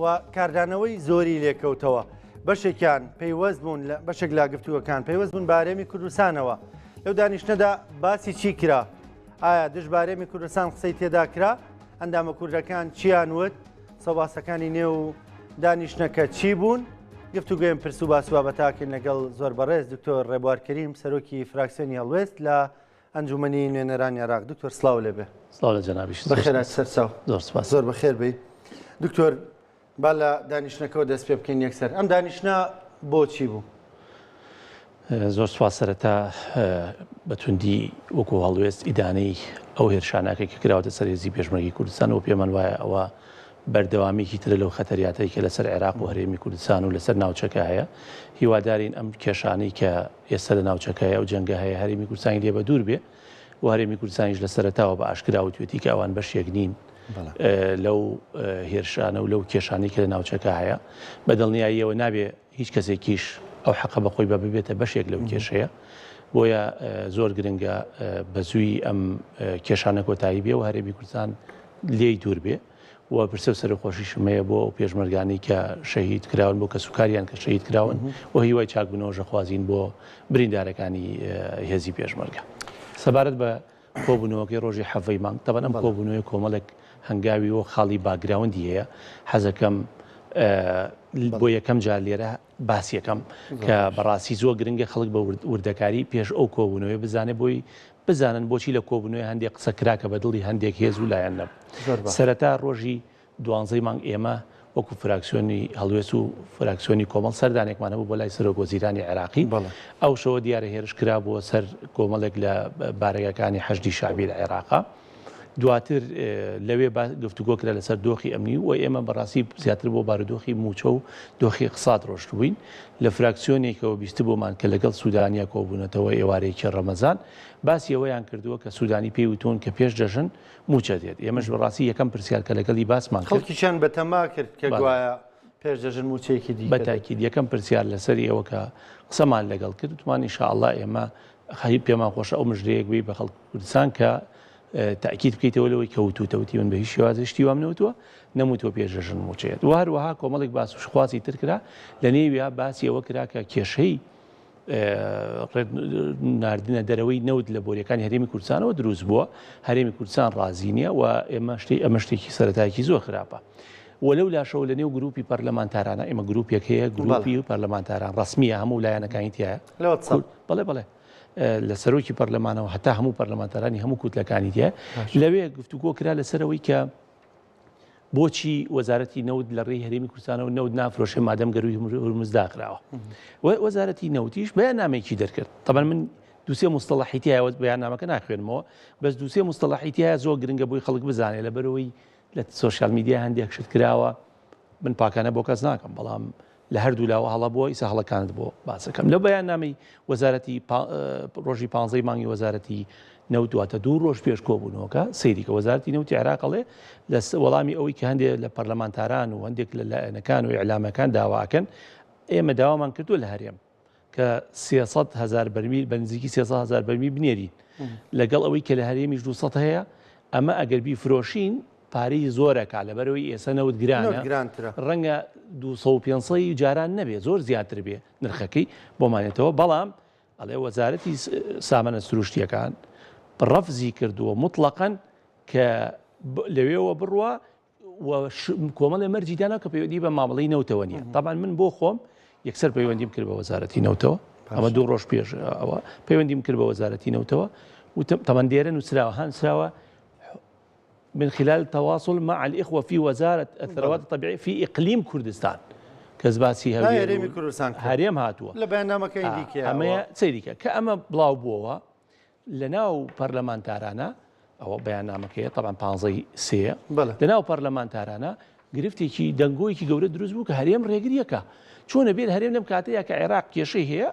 و کاردانەوەی زۆری لێکەوتەوە بەشێکیان پەیوەست بوون بەشێک لا گفتووەکان پەیوەست بوون بارێمی کوردستانەوە لەو دانیشتنەدا باسی چی کرا ئایا دژبارێمی کوردستان قسەی تێدا کرا ئەندامە کوردەکان چیان وت سەباسەکانی نێو دانیشتنەکە چی بوون گفتوگوێم پرس و باسوابەتاکەین لەگەڵ زۆر بەڕێز دکتۆر ڕێبوار کەریم سەرۆکی فراکسیۆنی هەڵوێست لە ئەنجومەنی نوێنەرانی عێراق دکتۆر سڵاو لێبێ سڵاو لە جەنابیش بەخێرات سەرچاو زۆر بەخێر بێت دکتۆر با لە دانیشتنەکەەوە دەست پێ بکەین یەکسەر ئەم دانیشتنە بۆچی بوو زۆر سوپاس سەرەتا بەتوندی وەکو هەڵوێست ئیدانەی ئەو هێرشانەکە کە کراوەتە سەر هێزی پێشمەرگی کوردستان و پێمان وایە ئەوە بەردەوامێکی ترە لەو خەتەریاتەی کە لەسەر عێراق و هەرێمی کوردستان و لەسەر ناوچەکە هەیە هیوادارین ئەم کێشانەی کە ئێستا لە ناوچەکەیە ئەو جەنگە هەیە هەرێمی کوردستانی لێ بە دوور بێ و هەرێمی کوردستانیش لە سەرەتاوە بە ئاشکرا و توێتی کە ئەوان بەشێک نین لەو هێرشانە و لەو کێشانەی کە لە ناوچەکە هەیە بە دڵنیاییەوە نابێ هیچ کەسێکیش ئەو حەقە بەخۆی بە ببێتە بەشێک لەو کێشەیە بۆیە زۆر گرنگە بەزووی ئەم کێشانە کۆتایی بێ و هەرێمی کوردستان لێی دوور بێ و پرسە و سەرخۆشی شمەیە بۆ پێشمەرگانی کە شەهید کراون بۆ کە سوکاریان کە شەهید کراون و هیوای چاکبوونەوەژە خوازین بۆ بریندارەکانی هێزی پێشمەرگە سەبارەت بە کۆبوونەوەکەی ڕۆژی حەڤەی مانگ تەبەن ئەم کۆبوونەوەی کۆمەڵێک هەنگاوی و خاڵی باگراوندی هەیە حەزەکەم بۆ یەکەم جار لێرە باسیەکەم کە بەڕاستی زۆر گرنگە خەڵک بە وردەکاری پێش ئەو کۆبوونەوەی بزانێ بۆی بزانن بۆچی لە کۆبوونەوەی هەندێک قسە کراکە بە دڵی هەندێک هێز و لایەن نەب سەرەتا ڕۆژی 12 مانگ ئێمە وەکو فراکسیۆنی هەڵوێست و فراکسیۆنی کۆمەڵ سەردانێکمانە بوو بۆ لای سەرۆک وەزیرانی عێراقی ئەو شەوە دیارە هێرش کرا بۆ سەر کۆمەڵێک لە بارەگەکانی حەشدی شعبی لە عێراقا دواتر لەوێ گفتوگۆکرا لەسەر دۆخی ئەمنی و ئێمە بەڕاستی زیاتر بۆ بارودۆخی موچە و دۆخی اقتصاد ڕۆشت بووین لە فراکسیۆنێکەوە بیست بۆمان کە لەگەڵ سوودانیا کۆبوونەتەوە ئێوارەیەکی ڕەمەزان باسی ئەوەیان کردووە کە سوودانی پێی وتون کە پێش دەژن موچە دێت ئێمەش بەڕاستی یەکەم پرسیار کە لەگەڵی باسمان کرد خەڵکیشان بەتەما کرد کە گوایە پێش دەژن موچەیەکی دی بەتاکید یەکەم پرسیار لەسەری ئەوە کە قسەمان لەگەڵ کرد وتمان ئینشاءالله ئێمە خەریب پێمان خۆشە ئەو مژدەیەک بی بە خەڵکی کوردستان کە تاکید بکەیتەوە لەوەی کەوتوتەوتی من بە هیچ شێوازشتی وام نەوتووە نەموتوە پێشژن موچێت و هەروەها کۆمەڵێک باس و شخوازی تر کرا لە نێویە باسی ئەوە کرا کە کێشەی ناردنە دەرەوەی نەوت لە بۆریەکانی هەرێمی کوردستانەوە دروست بووە هەرێمی کوردستان ڕازی نییە و ئەمە شتێکی سەرەتایەکی زۆر خراپە وەلەو لاشەوە لە نێو گروپی پەرلەمانتارانە ئێمە گروپێک هەیە گروپی پەرلەمانتاران ڕسمیە هەموو لایەنەکانی تایە بەڵێ بڵێ لە سەرۆکی پەرلەمانەوە هەتا هەموو پەرلەمانتارانی هەموو کوتلەکانی دیە لەوێ گفتوگۆ کرا لەسەرەوەی کە بۆچی وەزارەتی نەوت لە ڕێی هەرێمی کوردستانەوە نەوت نافرۆشێ مادەم گەروی هورمز داخراوە وەزارەتی نەوتیش بەیاننامێکی دەرکرد طبعا من دووسێ مستەڵەحی تایە بەیاننامەکە ناخوێنمەوە بەس دووسێ مستەڵەحی تایە زۆر گرنگە بۆی خەڵک بزانێت لەبەرەوەی لە سۆشیال میدیا هەندێک شت کراوە من پاکانە بۆ کەس ناکەم بەڵام لە هەردوو لاوە هەڵە بووە ئیسا هەڵەکانت بۆ باسەکەم لەو بەیاننامەی وەزارەتی ڕۆژی 15 مانگی وەزارەتی نەوت دواتە دوو ڕۆژ پێش کۆبوونەوەکە سەیری کە وەزارەتی نەوتی عێراقڵێ لە وەڵامی ئەوەی کە هەندێک لە پەرلەمانتاران و هەندێک لە لایەنەکان و ئیعلامەکان داواکەن ئێمە داوامان کردووە لە هەرێم کە 300,000 بەرمیل بە نزیکی 300,000 بەرمیل بنێرین لەگەڵ ئەوەی کە لە هەرێمیش 200 هەیە ئەمە ئەگەر بیفرۆشین پارەی زۆرەکە لەبەرەوەی ئێستا نەوت گرانە ڕەنگە 200 جاران نەبێ زۆر زیاتر بێ نرخەکەی بۆمانێتەوە بەڵام ئەڵێ وەزارەتی سامانە سروشتیەکان ڕەفزی کردووە مطلقاً کە لەوێەوە بڕوە کۆمەڵێ مەرجی دانا کە پەیوەندی بە مامەڵەی نەوتەوە نیە طبعاً من بۆ خۆم یەکسەر پەیوەندیم کرد بە وەزارەتی نەوتەوە ئەمە دوو ڕۆژ پێش ئەوە پەیوەندیم کرد بە وەزارەتی نەوتەوە و تەمەندێرە نووسراوە هانسراوە من خلال التواصل مع الإخوة في وزارة الثروات الطبيعية في إقليم كردستان كزباسي هەرێمی کوردستان هەرێم هاتووە لە بەیاننامەکەی دیکە ئەمە سەیریکە کە ئەمە بڵاو بووەوە لە ناو پەرلەمانتارانە ئەوە بەیاننامەکەیە طبعا 15 لە ناو پەرلەمانتارانە گرفتێکی دەنگۆیەکی گەورە دروست بوو کە هەرێم ڕێگریەکە چۆنە بێت هەرێم لەم کاتەیە کە عێراق کێشەی هەیە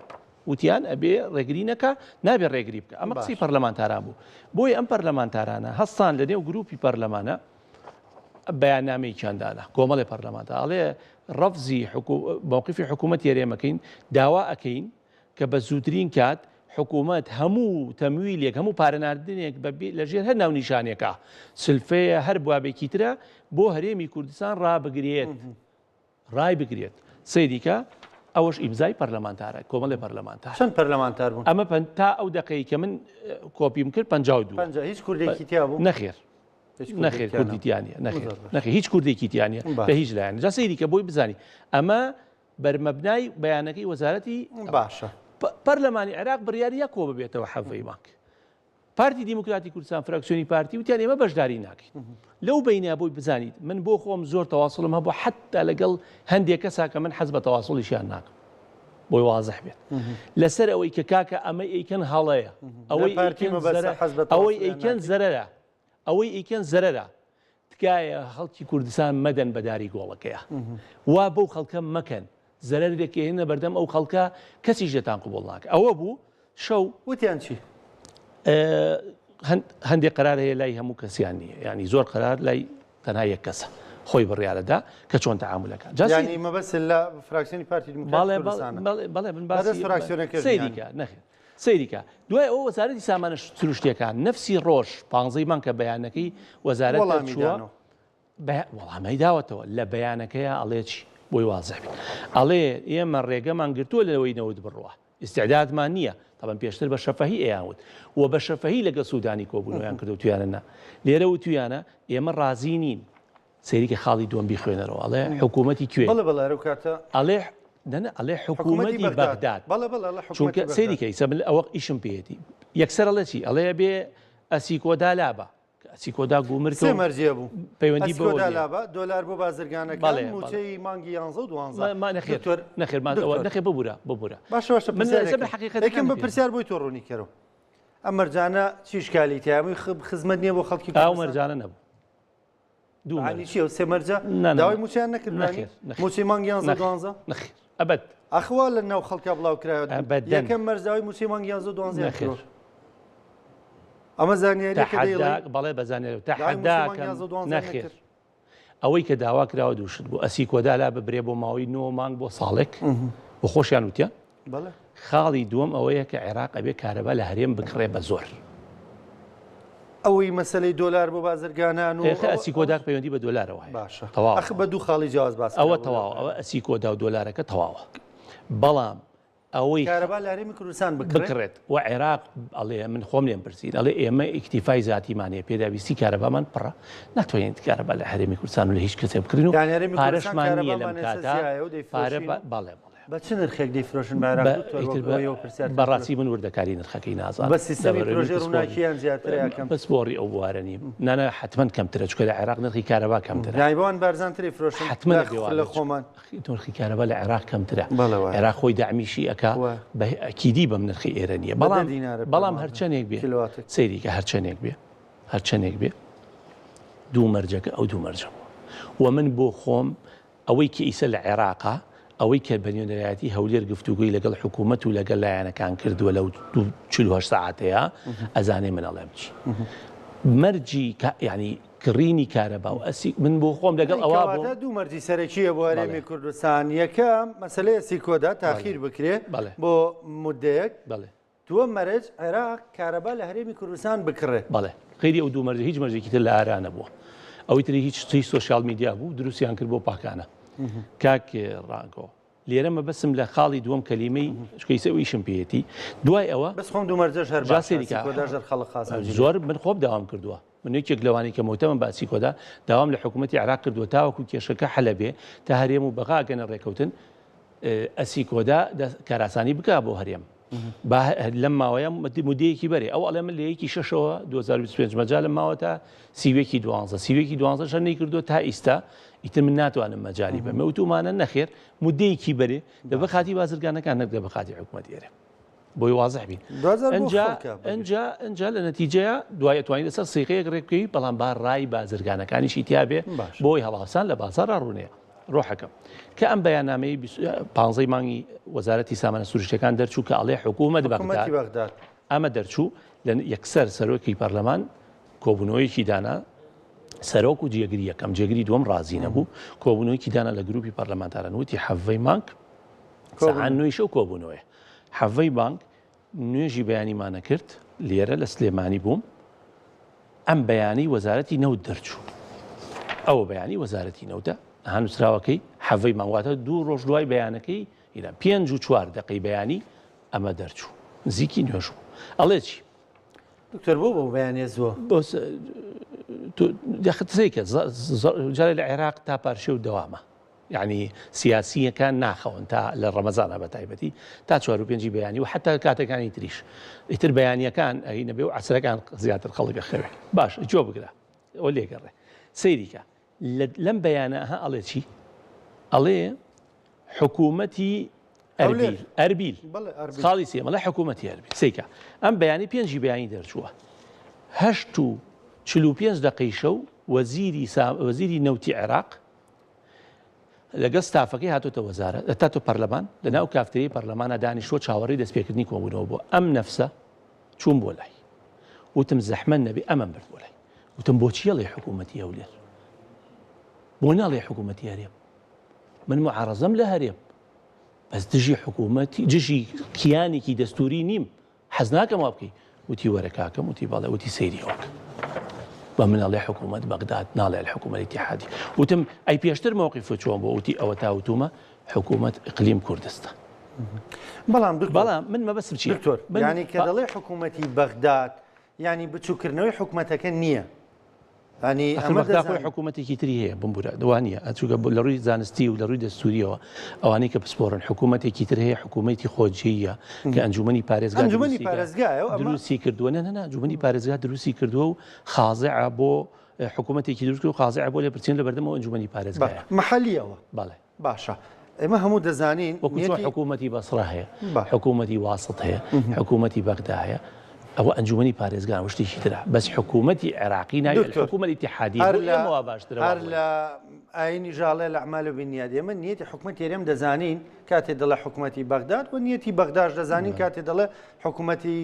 وتیان ئەبێ ڕێگری نەکە نابێت ڕێگری بکە ئەمە قسەی پەرلەمانتاران بوو بۆی ئەم پەرلەمانتارانە هەستان لە نێو گروپی پەرلەمانە بەیاننامەیەکیاندانە کۆمەڵی پەرلەمانتاڵێ ڕەفزی مووقفی حکوومەت هەرێمەکەین داوا ئەەکەین کە بە زووترین کات حکوومەت هەموو تەمویلێک هەموو پارەناردنێک لەژێر هەر ناو نیشانێکە سلفەیە هەر بوابێکی ترە بۆ هەرێمی کوردستان ڕابگرێت ڕای بگرێت سەیریکە ئەوەش ئیمزای پەرلەمانتارە کۆمەڵی پەرلەمانتار چەند پەرلەمانتار بوون ئەمە تا ئەو دقەی کە من کۆپیم کرد 52 هیچ کوردێکی تیا بوو نەخێر نەخێر کوردیتیانە نەخێر هیچ کوردێکی تیانە بە هیچ لایەن جا سەیریکە بۆی بزانی ئەمە بەرمەبنای بەیانەکەی وەزارەتی باشە پەرلەمانی عێراق بڕیاریە کۆ ببێتەوە حەڤەی مانک پارتی دیموکراتی کوردستان فراکسیۆنی پارتی وتیان ئێمە بەشداری ناکەین لەو بینە بۆی بزانیت من بۆ خۆم زۆر تەواصلم هەبوو حتا لەگەڵ هەندێک کەسا کە من حەز بە تەواصڵیشیان ناکەم بۆی واضح بێت لەسەر ئەوەی کە کاکە ئەمە ئەیکەن هەڵەیە ئەوەی ئەیکەن زەرەرە ئەوەی ئەیکەن زەرەرە تکایە خەڵکی کوردستان مەدەن بەداری گۆڵەکەیە وا بەو خەڵکە مەکەن زەرەر دەکەێنە بەردەم ئەو خەڵکە کەسی ژێتان قوبوڵ ناکە ئەوە بوو شەو وتیان چی هەندێک قرار هەیە لای هەموو کەسیان نییە ینی زۆر قرار لای تەنها یەک کەسە خۆی بڕیارەدا کە چۆن تەعاملەکە ینی مەبەست لە فراکسیۆنی پارتی دیموکراتی کوردستانە بەڵێ من باسی سەیریکە نەخێت سەیریکە دوای ئەو وەزارەتی سامانە سروشتیەکان نفسی ڕۆژ 15 مانگ کە بەیانەکەی وەزارەت چووە وەڵامی داوەتەوە لە بەیانەکەیە ئەڵێ چی بۆی واضح بێت ئەڵێ ئێمە ڕێگەمان گرتووە لەوەی نەوت بڕوە استعدادمان نییە طبعا پێشتر بە شەفەهی ئەیانوت و بە شەفەهی لەگە سوودانی کۆبوونەوەیان کردو تویانە نا لێرە و تویانە ئێمە ڕازی نین سەیریکە خاڵی دووەم بیخوێنەرەوە ئەڵێ حکوومەتی کوێ ئەڵێ ئەڵێ حکوومەتی بەغداد چونکە سەیریکەی سەبل ئەوە ئیشم پێێتی یەکسەر ئەڵێ چی ئەڵێ بێ ئەسیکۆدا لابە ئەسیکۆدا گومرد مەرجە بوو پەیوەندی دۆلار بۆ بازرگانەکان موچەی مانگی 11 نەخێ ببوورە باشەکەم بە پرسیار بۆی تۆ ڕوونی کەرەوە ئەم مەرجانە چی شکالی تیامی خزمەت نییە بۆ خەڵکی ئاو مەرجانە نەبوو دووانی چی سێ مەرجە داوای موچیان نەکرد موچی مانگی 11 نەخێر ئەبەت ئەخوا لە ناو خەڵکا بڵاوکرایەوە یەکەم مەرجاوی موچی مانگی 11 نەخێر ئەمە زانیاری بەڵێ بەزانێت نەخێر ئەوەی کە داوا کراوە دووشت بوو ئەسی کۆدالا ببرێ بۆ ماوەی 9 مانگ بۆ ساڵێک بۆ خۆشیان وتیان خاڵی دووەم ئەوەیە کە عێراق ئەبێ کارەبا لە هەرێم بکڕێ بە زۆر ئەوەی مەسلەی دۆلار بۆ بازرگانان و ئەسی کۆدا پەیوەندی بە دۆلارەوە باشە تەواو بە دوو خاڵی جیاواز باس ئەوە تەواو ئەوە ئەسی کۆدا و دۆلارەکە تەواوە بەڵام ئەوەی کارەبا لە هەرێمی کوردستان بکڕێت و عێراق ئەڵێ من خۆم لێم پرسید ئەڵێ ئێمە ئیکتیفای زیاتیمانەیە پێداویستی کارەبامان پڕە ناتوانێت کارەبا لە هەرێمی کوردستان و لە هیچ کەسێ بکڕین و پارەشمان نییە لەم کاتە پارە بەڵێ بە چ نرخێک دەیفرۆشن بەڕاستی من وردەکاری نرخەکەی نازان بە سیستەمی پرۆژێ ڕووناکییان زیاترە بەس بۆڕی ئەو بوارە نیم نانە حتمما کەمترە چکە لە عێراق نرخی کارەبا کەمترە نایبوان بارزانتری فرۆشن حتمما لە خۆمان نرخی کارەبا لە عێراق کەمترە عێراق خۆی داعمیشی ئەکا بە ئەکیدی بەم نرخی ئێرە نییە بەڵام هەرچەندێک بێ سەیریکە هەرچەندێک بێ دوو مەرجەکە ئەو دوو مەرجە و من بۆ خۆم ئەوەی کە ئیسە لە عێراقا ئەوەی کە بەنیۆنەرایەتی هەولێر گفتوگوی لەگەڵ حکوومەت و لەگەڵ لایەنەکان کردووە لەو 48 ساعتەیە ئەزانێ من ئەڵێم چی مەرجی ینی کڕینی کارەبا و ئەسی من بۆ خۆم لەگەڵ ئەوە دوو مەرجی سەرەکیە بۆ هەرێمی کوردستان یەکەم مەسەلەی ئەسی کۆدا تاخیر بکرێ بۆ مودەیەک دووە مەرج عێراق کارەبا لە هەرێمی کوردستان بکڕێ بەڵێ خەیری ئەو دوو مەرج هیچ مەرجێکی تر لە ئارانە بووە ئەوەی تری هیچ سۆشیال میدیا بوو دروستیان کرد بۆ پاکانە کاک ڕانکۆ لێرە مەبەسم لە خاڵی دووەم کەلیمەی شکەیسەوەیشم پێێتی دوای ئەوە بەس خۆم دوو مەرجەش هەر زۆر من خۆم داوام کردووە من یەکێک لەوانی کە مۆتەمە باسی کۆدا داوام لە حکوومەتی عێراق کردووە تاوەکو کێشەکە حەلەبێ تا هەرێم و بەغاگەنە ڕێکەوتن ئەسی کۆدا کاراسانی بک بۆ هەرێم لەم ماوەیە مودەیەکی بەرێ ئەو ئەڵێ من لە یەکی شەشەوە 2025 مەجا لە ماوە تا سیوێکی 12 شەر نەیکردووە تا ئیستا ئیتر من ناتوانم مەجای بە مەوتومانە نەخێر مودەیەکی بەرێ لە بەخاتی بازرگانەکان نەکدە بەخاتی حکوومەت ئێرە بۆی واضح بین ئەنجا لە نەتیجەیە دوای توانین لەسەر سیقەیەک ڕێککەوی بەڵام با ڕای بازرگانەکانیشی تیابێ بۆی هەڵاسان لە بازار ڕوونەیە ڕۆحەکەم کە ئەم بەیانامەی 15 مانگی وەزارەتی سامانە سروشتەکان دەرچوو کە ئەڵێ حکوومەت بەغداد ئەمە دەرچوو لە یەکسەر سەرۆکی پەرلەمان کۆبوونەوەیەکی دانا سەرۆک و جێگیری یەکەم جێگیری دووەم ڕازی نەبوو کۆبوونەوەیکی دانا لە گروپی پەرلەمانتاران وتی حەڤەی مانگ سەعات نوێیشە و کۆبوونەوەیە حەڤەی بانک نوێژی بەیانیمانە کرد لێرە لە سلێمانی بووم ئەم بەیانی وەزارەتی نەوت دەرچوو ئەوە بەیانی وەزارەتی نەوتە هەنووسراوەکەی حەڤەی ماواتە 2 ڕۆژ دوای بەیانەکەی هیرا 5 و 4 دقەی بەیانی ئەمە دەرچوو نزیکی نوێژ ئەڵێ چی دکتۆر بۆ بەیانێ زووە دەخەتەیەکە جارێ لە عێراق تا پارشێ و دەوامە یعنی سیاسیەکان ناخەون تا لە ڕەمەزانە بە تایبەتی تا 4 و 5 بەیانی و حتا کاتەکانی تریش ئیتر بەیانیەکان ئەی نەبێ و عسرەکان زیاتر خەڵک بخەوێ باش جۆ بگرە ئەو لێگەڕێ سەیریکە لەم بەیانە ئەڵێ چی ئەڵێ حکوومەتی ئەربیل خاڵی سێمەڵە حکوومەتی ئەربیل سیکە ئەم بەیانی 5 بەیانی دەرچووە 8 و 45 دقەی شەو وەزیری نەوتی عێراق لەگەڵ ستافەکەی هاتۆتە وەزارە تاتۆ پەرلەمان لەناو کافتەری پەرلەمانە دانیشتۆ چاوەڕی دەستپێکردنی کۆبوونەوە بۆ ئەم نەفسە چوون بۆ لای وتم زەحمە نەبێ ئەمەم برد بۆ لای وتم بۆچی ئەڵێ حکوومەتی هەولێر بۆ ناڵێ حکوومەتی هەرێم من معارەزەم لە هەرێم بەس دژی حکوومەتی دژی کیانێکی دەستوری نیم حەز ناکەم وا بکەی وتی وەرە کاکەم وتی بەڵێ وتی سەیری ئەوکە بە مناڵێ حکوومەت بەغداد ناڵێ حکوومەتی اتحادی وتم ئەی پێشتر مووقیف چۆن بۆ وتی ئەوە تاوتومە حکوومەت ئیقلیم کوردستان بەڵام من مەبەسم چی دکتۆر ینی کە دەڵێ حکوومەتی بەغداد ینی بچووکردنەوەی حکوومەتەکە نییە ینی ئەمەداخۆی حکوومەتێکی تری هەیە بمبورە دوانیە ئەچووکە لە ڕووی زانستی و لە ڕووی دەستوریەوە ئەوانەی کە پسپۆڕن حکوومەتێکی تر هەیە حکوومەتی خۆجیە کە ئەنجومەنی پارێزگا دروستی کردووە نە ئەنجومەنی پارێزگا دروستی کردووە و خازعە بۆ حکوومەتێکی دروست و خازعە بۆ لێ پرچین لە بەردەمەوە ئەنجومەنی پارێزگایە محەلیەوە بەڵێ باشە ئێمە هەموو دەزانین وەکو حکوومەتی بەسڕا هەیە حکوومەتی واسط هەیە حکوومەتی بەغدا هەیە ئەوە ئەنجومەنی پارێزگان وشتێکی ترە بەس حکوومەتی عێراقی ناوێت حکوومەتی اتحادی باشترە هەر لە ئاینی ژاڵێ لە ئەعمال و بنیاد ئێمە نیەتی حکوومەتی هەرێم دەزانین کاتێ دەڵێ حکوومەتی بەغداد و نیەتی بەغداش دەزانین کاتێ دەڵێ حکوومەتی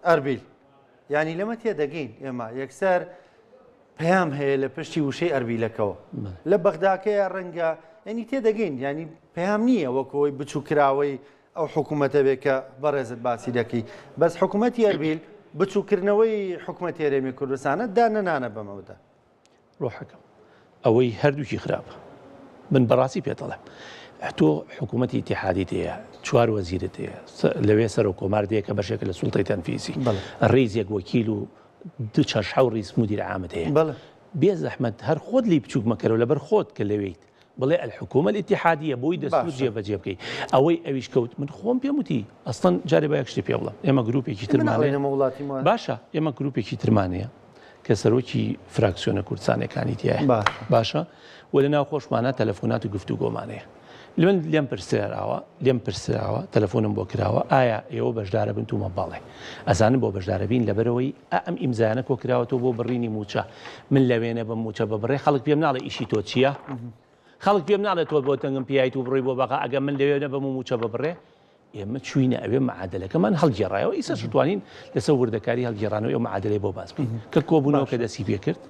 ئەربیل ینی لەمە تێدەگەین ئێمە یەکسەر پەیام هەیە لە پشتی وشەی ئەربیلەکەەوە لە بەغداکەیە ڕەنگە ینی تێدەگەین ینی پەیام نییە وەکەوەی بچووکراوەی ئەو حکوومەتە بێت کە بەڕێزت باسی دەکەی بەس حکوومەتی ئەربیل بچووکردنەوەی حکوومەتی هەرێمی کوردستانە دانەنانە بەمەوەدا ڕۆحەکەم ئەوەی هەردووکی خراپە من بەڕاستی پێدەڵێم تۆ حکوومەتی اتحادی هەیە 4 وەزیرت هەیە لەوێ سەر و کۆمار دەیە کە بەشێکە لە سوڵتەی تەنفیزی ڕێز یەک وەکیل و 2 ڕیس مدیر عامت هەیە بێ زەحمەت هەر خۆت لی بچووک مەکەرەوە لەبەر خۆت کە لەوێیت بڵێ الحکوومە الاتحادیە بۆی دەستور جێبەجێ بکەیت ئەوەی ئەویش کەوت من خۆم پێم وتی ئەستەن جارێ بە یەک شتێ پێ بڵێم ئێمە گروپێکی ترمانێ باشە ئێمە گروپێکی ترمانەیە کە سەرۆکی فراکسیۆنە کوردستانەکانی تایە باشە و لە ناو خۆشمانە تەلەفۆنات و گفتوگۆمانەیە من لێم پرسراوە تەلەفۆنم بۆ کراوە ئایا ئێوە بەشدارە بن تومە باڵێ ئەزانم بۆ بەشدارە بین لەبەرەوەی ئەم ئیمزانە کۆ کراوەتەوە بۆ بڕینی موچە من لەوێنە بە موچە بەبڕێ خەڵک پێم ناڵێ ئیشی تۆ چییە؟ خەڵک پێم ناڵێت تۆ بۆ تەنگم پیایت و بڕی بۆ بەقا ئەگە من لەوێنە بەم موچە بەبڕێ ئێمە چوینە ئەوێ معادلەکەمان هەڵگێڕایەوە ئیسە شتوانین لەسەر وردەکاری هەڵگێڕانەوە ئەو معادلەی بۆ باس بکەین کە کۆبوونەوە کە دەستی پێ کرد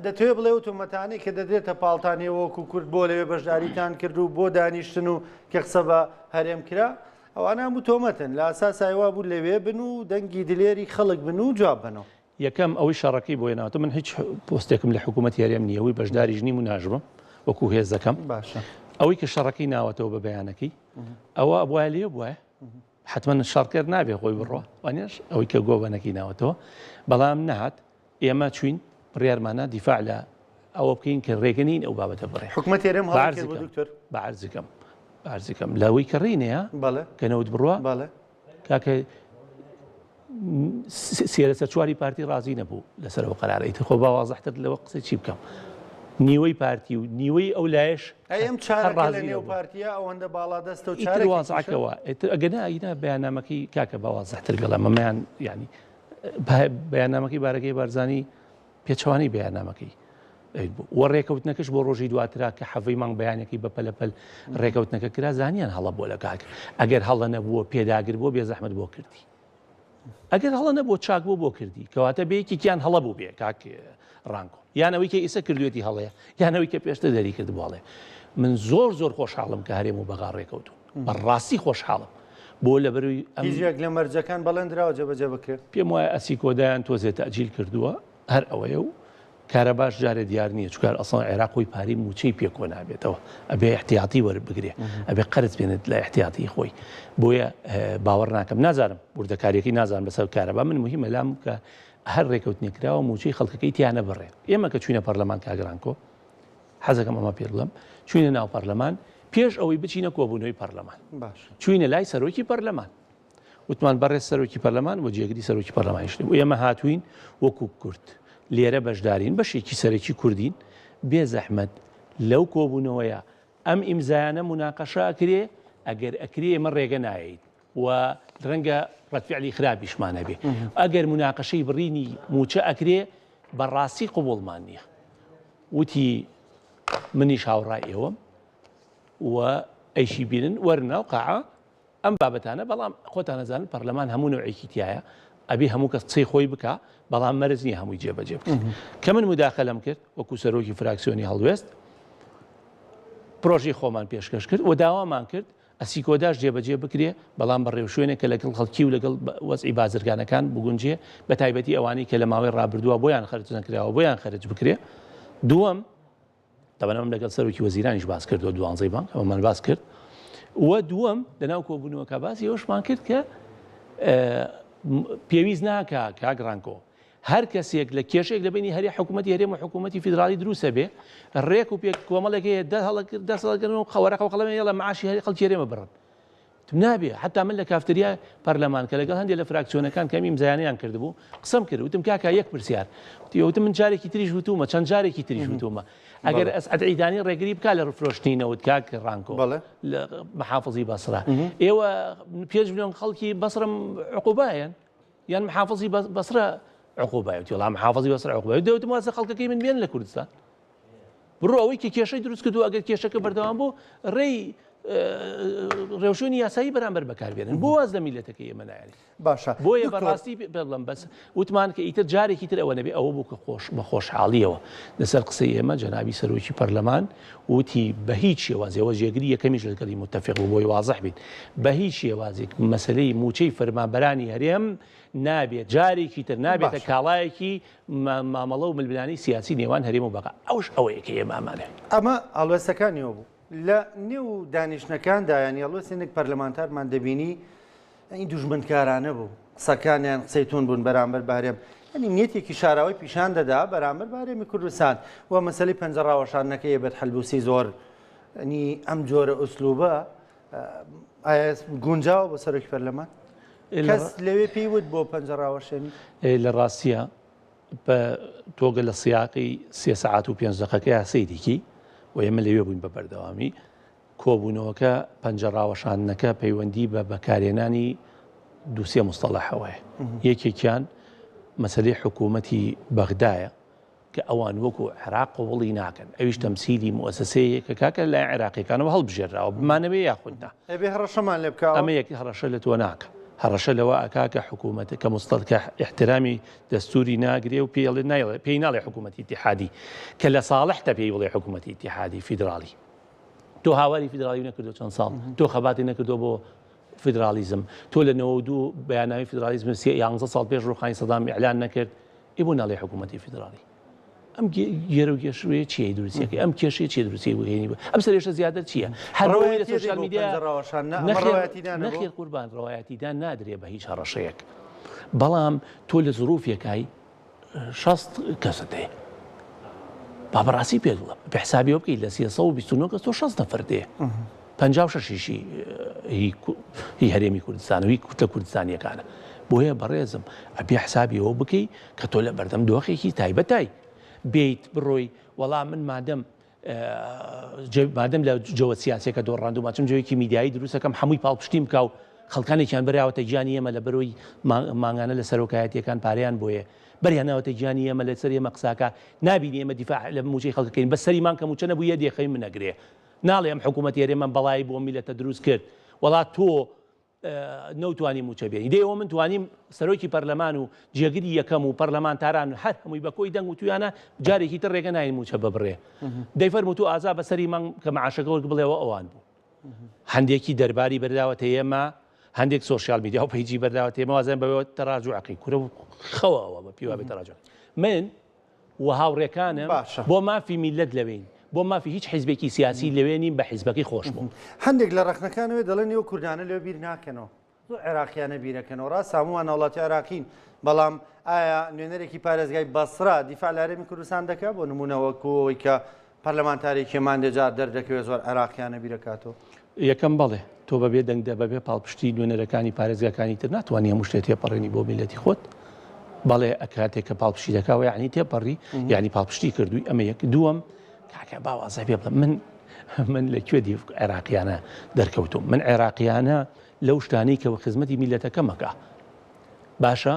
دەتوێت بڵێ وتۆمەتانی کە دەدرێتە پاڵتانێ وەکو کورد بۆ لەوێ بەشداریتان کرد و بۆ دانیشتن و کە قسە بە هەرێم کرا ئەوانە هەموو تۆمەتن لە ئاساسایوا بوو لەوێ بن و دەنگی دلێری خەڵک بن و جواب بنەوە یەکەم ئەوەی شەڕەکەی بۆ هێناوەتە من هیچ پۆستێکم لە حکوومەتی هەرێم نییە ئەوەی بەشداریش نیم و ناژبم وەکو هێزەکەم باشە ئەوەی کە شەڕەکەی ناوەتەوە بە بەیانەکەی ئەوە بواە لێ بواە حتمما شەڕکرد نابێ خۆی بڕۆ وانێش ئەوەی کە گۆبەنەکەی ناوەتەوە بەڵام نهات ئێمە چوین بڕیارمانە دیفاع لە ئەوە بکەین کە ڕێگەنین ئەو بابەتە بڕێ حکوومەتی هەرێم دکتۆر بەعرزەکەم لەوەی کە ڕینەیە کە نەوت بڕوە کاکە سێرە چواری پارتی ڕازی نەبوو لەسەرەوە قەرارەی خۆ باوازەحتر لەوە قسە چی بکەم نیوەی پارتی و نیوەی ئەو لایەش ئەم چارڕازی پارتیا ئەوەندە باڵا دەستە و چاوازعکەوە ئەگەنا ئاینا بەیانامەکەی کاکە باوازەحتر گەڵە مەمەیان ینی بەیانامەکەی بارەکەی بارزانی پێچوانی بەیانامەکەی وە ڕێکەوتنەکەش بۆ ڕۆژی دواترا کە حەڤەی مانگ بەیانێکی بەپەلەپەل ڕێکەوتنەکە کرا زانیان هەڵە بۆ لە کاک ئەگەر هەڵە نەبووە پێداگر بۆ بێ زەحمەت بۆ کردی ئەگەر هەڵە نەبووە چاک بۆ کردی کەواتە بەیەکێکیان هەڵە بوو بێ کاک ڕانکۆ یانەوەی کە ئیسە کردوێتی هەڵەیە یانەوەی کە پێشتر دەری کرد بواڵێ من زۆر خۆشحاڵم کە هەرێم و بەغا ڕێکەوتون بەڕاستی خۆشحاڵم بۆ لەبەروی هیچێک لە مەرجەکان بەڵێنراوە جەبەجێ بکرێت پێم وایە ئەسی کۆدایان تۆزێت تەجیل کردووە هەر ئەوەیە و کارە باش جارێ دیار نییە چکار ئەسڵ عێراقۆی پاری موچەی پێکۆ نابێتەوە ئەبێ احتیاتی وەربگرێ ئەبێ قەرز بێنێت لە احتیاتی خۆی بۆیە باوەڕ ناکەم نازانم وردەکاریەکەی نازانم بەسەر کارەبا من مهمە لام کە هەر ڕێکەوتنێکراوە موچەی خەڵکەکەی تیانە بڕێ ئێمە کە چوینە پەرلەمان کاگرانکۆ حەزەکەم ئەمە پێ بڵم چوینە ناو پەرلەمان پێش ئەوەی بچینە کۆبوونەوەی پەرلەمان چوینە لای سەرۆکی پەرلەمان وتمان بەڕێز سەرۆکی پەرلەمان و جێگری سەرۆکی پەرلەمانیشتیم و ئێمە هاتوین وەکو کورد لێرە بەشدارین بەشێکی سەرەکی کوردین بێ زەحمەت لەو کۆبوونەوەیە ئەم ئیمزایانە مناقەشە ئەکرێ ئەگەر ئەکرێ ئێمە ڕێگە نایەیت و ڕەنگە ڕەتفعلی خراپیشمانە بێ ئەگەر مناقەشەی بڕینی موچە ئەکرێ بەڕاستی قوبوڵمان نییە وتی منیش هاوڕای ئێوەم و ئەیشی بینن وەرناو قاعە ئەم بابەتانە بەڵام خۆتان نەزانن پەرلەمان هەموو نوعێکی تایە ئەبێ هەموو کەس قسەی خۆی بکە بەڵام مەرج نییە هەمووی جێبەجێ بکەن کە من مداخەلەم کرد وەکو سەرۆکی فراکسیۆنی هەڵوێست پرۆژەی خۆمان پێشکەش کرد و داوامان کرد ئەسیکۆداش جێبەجێ بکرێ بەڵام بەڕێو شوێنێک کە لەگەڵ خەڵکی و لەگەڵ وەزعی بازرگانەکان بگونجێ بە تایبەتی ئەوانەی کە لە ماوەی ڕابردووە بۆیان خەرج نەکراوە بۆیان خەرج بکرێ دووەم تەبەنەم لەگەڵ سەرۆکی وەزیرانیش باس کردەوە دوانزەی بانک ئەومان باس کرد و دووەم لەناو کۆبوونەوەکە باسی ئەوشمان کرد کە پێویست ناکە کاگڕانکۆ هەر کەسێک لە کێشێک لەبینی هەری حکوومەتی هەرێم و حکوومەتی فیدراالی دروستە بێ ڕێک و پێک کۆمەڵێکی دەسەڵکردن و خەوەرە خەڵەمە لە معاشی هەری خەڵکی هەرێمە بڕن نابێ حتا من لە کافتریا پەرلەمان کە لەگەڵ هەندێک لە فراکسیۆنەکان کەمی امزایانیان کردبوو قسەم کرد وتم کاکە یەک پرسیار وتم من جارێکی تریش وتومە چەند جارێکی تریش وتومە ئەگەر ئەسعەد عیدانی ڕێگری بکات لە ڕفرۆشتنینەوە کاک ڕانکۆ لە محافظی بەسرا ئێوە پێنج ملیۆن خەڵکی بەسرم عقوبایەن یان محافظی بەسرە عقوبایەتی وەڵام محافظی بەسرە عقوبای دەوتم واسە خەڵکەکەی من بێن لە کوردستان بڕۆ ئەوەی کە کێشەی دروست کردو ئەگەر کێشەکە بەردەوام بوو ڕێی ڕێوشێنی یاسایی بەرامبەر بەکاربێنن بۆ واز لە میلەتەکەی ئێمە نایانی باشە بۆیە بەڕاستی بڵم بەس وتمان کە ئیتر جارێکی تر ئەوە نەبێ ئەوە بوو کە بە خۆشحاڵیەوە لەسەر قسەی ئێمە جەنابی سەرۆکی پەرلەمان وتی بە هیچ شێوازیەوە جێگری یەکەمیش لەگەڵی متفق بوو بۆی وازەح بین بە هیچ شێوازێک مەسلەی موچەی فەرمانبەرانی هەرێم نابێت جارێکی تر نابێتە کاڵایەکی مامەڵە و ملبلانی سیاسی نێوان هەرێم و بەقا ئەوش ئەوەیە کە ئێمامانێ ئەمە ئەڵوێستەکانیەوە بوو لە نێو دانیشتەکاندا ینی ئەڵوێستێنێک پەرلەمانتارمان دەبینی این دوژمنکارانە بوو قسەکانیان قسەی تون بوون بەرامبەر بارێم ینی نیەتێکی شاراوی پیشان دەدا بەرامبەر بارێمی کوردستان و مەسەلەی پەنجە ڕاوەشانەکەی بێت هەلبوسی زۆر ینی ئەم جۆرە ئوسلوبە ئایا گونجاوە بۆ سەرۆکی پەرلەمان کەس لەوێ پێی وت بۆ پەنجە ڕاوەشێنی لە ڕاستیە بە تۆگە لە سیاقی 3 ساعات و 5 دقیقەکە سەیدێکی و ئێمە لەوێ بووین بە بەردەوامی کۆبوونەوەکە پەنجە ڕاوەشانەکە پەیوەندی بە بەکارێنانی دووسێ مستەڵەحەوەیە یەکێکیان مەسەلەی حکوومەتی بەغدایە کە ئەوان وەکو عێراق قوڵی ناکەن ئەویش تەمسیلی مؤسسەیە کە کاکە لای عێراقیەکانەوە هەڵبژێراوە بمانەوێ یاخودنا ئەبێ هەڕەشەمان لێ بکە ئەمە یەکی هەڕەشە لە تۆ ناکە هەڕەشە لەوە ئەکاکە حکوومەتە کە مستەڵکە احترامی دەستوری ناگرێ و پێی ناڵێ حکوومەتی ئیتیحادی کە لە ساڵحتە پێی وڵێ حکوومەتی ئیتیحادی فیدراالی تۆ هاواری فیدراالی نەکردو چەند ساڵ تۆ خەباتی نەکردو بۆ فیدرالیزم تۆ لە 92 بەیانناوی فیدرالیزم 11 ساڵ پێش ڕوخانی سەدام ئیعلان نەکرد ئێبوو ناڵێ حکوومەتی فیدرالی ئەم گێرە و گێشوەیە چیە دروستیەکە ئەم کێشەیە چیە دروستی بگەینی بە ئەم سەرێشە زیاتر چییە هەروەی لە سوشیال میدیا نەخێر قوربان ڕەوایەتیدان نادرێ بە هیچ هەڕەشەیەک بەڵام تۆ لە زروفێکای 60 کەسە دێ با بەڕاستی پێ دڵە بە حسابیەوە بکەیت لە 329 کەس تۆ 60 نەفەر دێ 56 هی هەرێمی کوردستانەوەی لە کوردستانیەکانە بۆیە بەڕێزم ئەبێ حسابیەوە بکەی کە تۆ لە بەردەم دۆخێکی تایبەتای بیت بڕۆی وەڵام من مادەم لە جەوە سیاسەکە دۆڕاندومە چم جوێکی میدیایی دروستەکەم هەمووی پاڵپشتی بکە و خەڵکانێکیان بەراوەتە گیانی ئێمە لە بەرۆی ماگانە لە سەرۆکایەتیەکان پاریان بۆیە بەریانەوەتە گیانی ئێمە لە سەر ئێمە قساکە نابینی ئێمە دیفاع لە موچەی خەڵکەکەین بە سەریمان کە موچە نەبوو یەدێخەی من نەگرێ ناڵێ ئەم حکوومەتی هەرێمە بەڵای بۆ میلەتە دروست کرد وڵات تۆ نەوتوانی موچە بێنی دەیەوە من توانیم سەرۆکی پەرلەمان و جێگری یەکەم و پەرلەمانتاران هەر هەمووی بە کۆی دەنگ و تویانە جارێکی تر ڕێگە ناین موچە ببڕێ دەیفەرموو تو ئازا بەسەری مانگ کە مەعاشەکە وەرگ بڵێەوە ئەوان بوو هەندێکی دەرباری بەرداوەتە ئێمە هەندێک سۆشیال میدیا و پیجی بەرداوەتە ئێمە وازێن بەوە تەراجوعەکەی کورە خەوەوە بە پیوا بێت تەراجوع من و هاوڕێکانم بۆ مافی میلەت لەوێن بۆ مافی هیچ حیزبێکی سیاسی لەوێنین بە حیزبەکەی خۆش بوو هەندێک لە ڕخنەکانەوەی دەڵێن ئێوە کوردانە لێ بیر ناکەنەوە زۆر عێراقیانە بیرەکەنەوە ڕاست هەمووان وڵاتی عێراقین بەڵام ئایا نوێنەرێکی پارێزگای بەسرا دیفاع لە هەرێمی کوردستان دەکات بۆ نمونە وەکوەوەی کە پەرلەمانتارێکیمان دێجار دەردەکەوێت زۆر عێراقیانە بیرەکاتەوە یەکەم بەڵێ تۆ بەبێ دەنگدە بەبێ پاڵپشتی نوێنەرەکانی پارێزگاکانی تر ناتوانانی هەموو شتێ تێپەڕێنی بۆ میلەتی خۆت بەڵێ کاتێک کە پاڵپشتی دەکاوە یعنی تێپەڕی یعنی پاڵپشتی کردووی ئەمە یەک دووەم کاکە باوازای پێ بڵێ من لەکوێ دی عێراقیانە دەرکەوتم من عێراقیانە لەو شتانەی کەەوە خزمەتی میلەتەکەمەکە باشە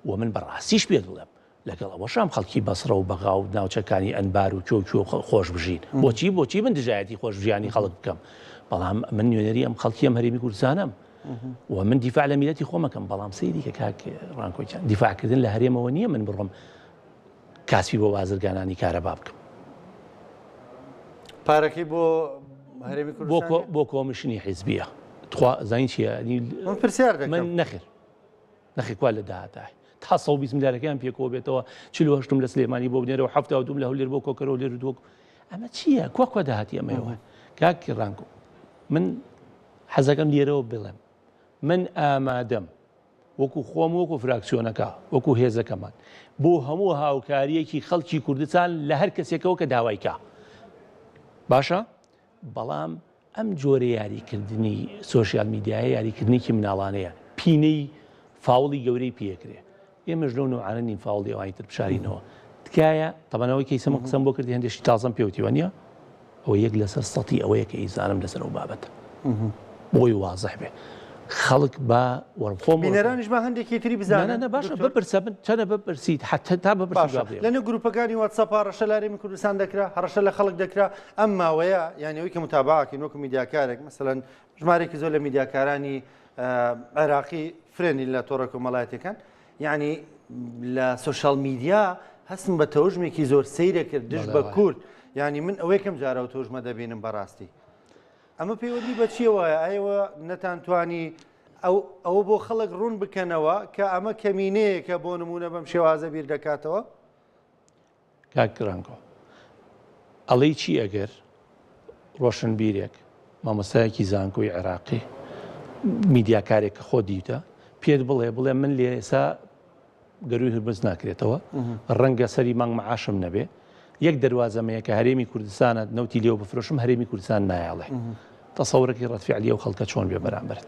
و من بەڕاستیش پێ دڵێم لەگەڵ ئەوەشام خەڵکی بەسرە و بەغا و ناوچەکانی ئەنبار و کۆکو خۆش بژین بۆچی من دژایەتی خۆشبژیانی خەڵک بکەم بەڵام من نوێنەری ئەم خەڵکی ئەم هەرێمی کوردستانم و من دیفاع لە میلەتی خۆمەکەم بەڵام سەیری کە کاک ڕانکۆیان دیفاعکردن لە هەرێمەوە نییە من بڕۆم کاسبی بۆ بازرگانانی کارەبا بکەم پارەکەی بۆ هەرێمی کوردستان بۆ کۆمیشنی حیزبیە زین چییە من نەخێر کوا لە داهاتای تا 120 میلیارەکەیان پێکەوە بێتەوە 48 لە سلێمانی بۆ بنێرەوە 72 لە هەولێر بۆ کۆکەرەوە لێر دووە ئەمە چییە کوا داهاتی ئەمەوە کاکی ڕانکۆ من حەزەکەم لێرەوە بڵێم من ئامادەم وەکو خۆم وەکو فراکسیۆنەکە وەکو هێزەکەمان بۆ هەموو هاوکاریەکی خەڵکی کوردستان لە هەر کەسێکەوە کە داوایکە باشە بەڵام ئەم جۆرە یاریکردنی سۆشیال میدیایە یاریکردنیکی مناڵانەیە پینەی فاوڵی گەورەی پێکرێ ئێمەش لەو نوعانە نین فاوڵی ئەوانی تر بشارینەوە تکایە تەمەنەوەی کەیسەمە قسەم بۆ کردی هەندێکی تازەم پێوتیوە نیە ئەوە یەک لەسەر سەتی ئەوەیە کە ئیزانم لەسەر ئەو بابەتە بۆی وازح بێ خەڵک بە وەرخۆم بینەرانیش بە هەندێکی تری بزانە باشە بپرسە چەنە بپرسیت حتا تا بپرسە لەنە گروپەکانی واتسەپا ڕەشە لە هەرێمی کوردستان دەکرا هەڕەشە لە خەڵک دەکرا ئەم ماوەیە یانەوەی کە متابعکەین وەکو میدیاکارێک مەسەلەن ژمارێکی زۆر لە میدیاکارانی عێراقی فرێنی لە تۆڕە کۆمەڵایەتەکان یعنی لە سوشال میدیا هەستم بە تەوژمێکی زۆر سەیرە کرد دژ بە کورد ینی من ئەوەیەکەم جارە و تۆژمە دەبینم بەڕاستی ئەمە پەیوەندی بە چیەوە ئایەوە نەتانتوانی ئەوە بۆ خەڵک ڕوون بکەنەوە کە ئەمە کەمینەیەکە بۆ نمونە بەم شێوازە بیر دەکاتەوە کاکڕانکۆ ئەڵەی چی ئەگەر ڕۆشنبیرێک مامۆستایەکی زانکۆی عێراقی میدیاکارێک کە خۆ دیتە پێت بڵێ من لێ ئێستا گەروی هەربەز ناکرێتەوە ڕەنگە سەری مانگ مەعاشم نەبێ یەک دەواازەمەیە کە هەرێمی کوردستانە نەوتی لێو بفرۆشم هەرێمی کوردستان نایاڵێ تەسەورێکی ڕەتفعلیە و خەڵکە چۆن بێ بەرامبرت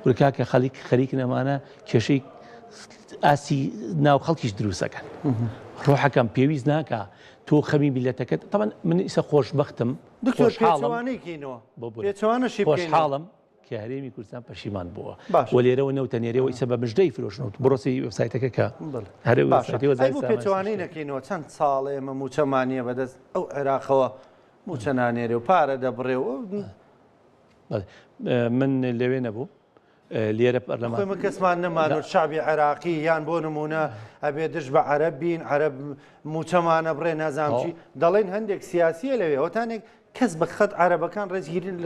ورکا کە خەریک نەمانە کێشەی ئاسی ناو خەڵکیش دروستەکەن ڕۆحەکەم پێویست ناکە تۆ خەمی میلەتەکەت تەمەن من ئیسە خۆشبەختم خۆشحاڵم کە هەرێمی کوردستان پەشیمان بووە وە لێرەوە نەوتەنێرەوە ئیسە بە مژدەی فرۆشنەوە بڕۆسی وبسایتەکە کە پێچوانەی نەکەینەوە چەند ساڵێ ئێمە موچەمانیە بەدەست ئەو عێراقەوە موچە نانێرێ و پارە دەبڕێ و من لەوێ نەبوو لێرە پەرلەمان کەسمان نەمان و شعبی عێراقی یان بۆ نمونە ئەبێ دش بە عەرەب بین عەرەب موچەمانە بڕێ نازانچی دەڵێن هەندێک سیاسیە لەوێ ئەوتانێک کەس بە خەت عەرەبەکان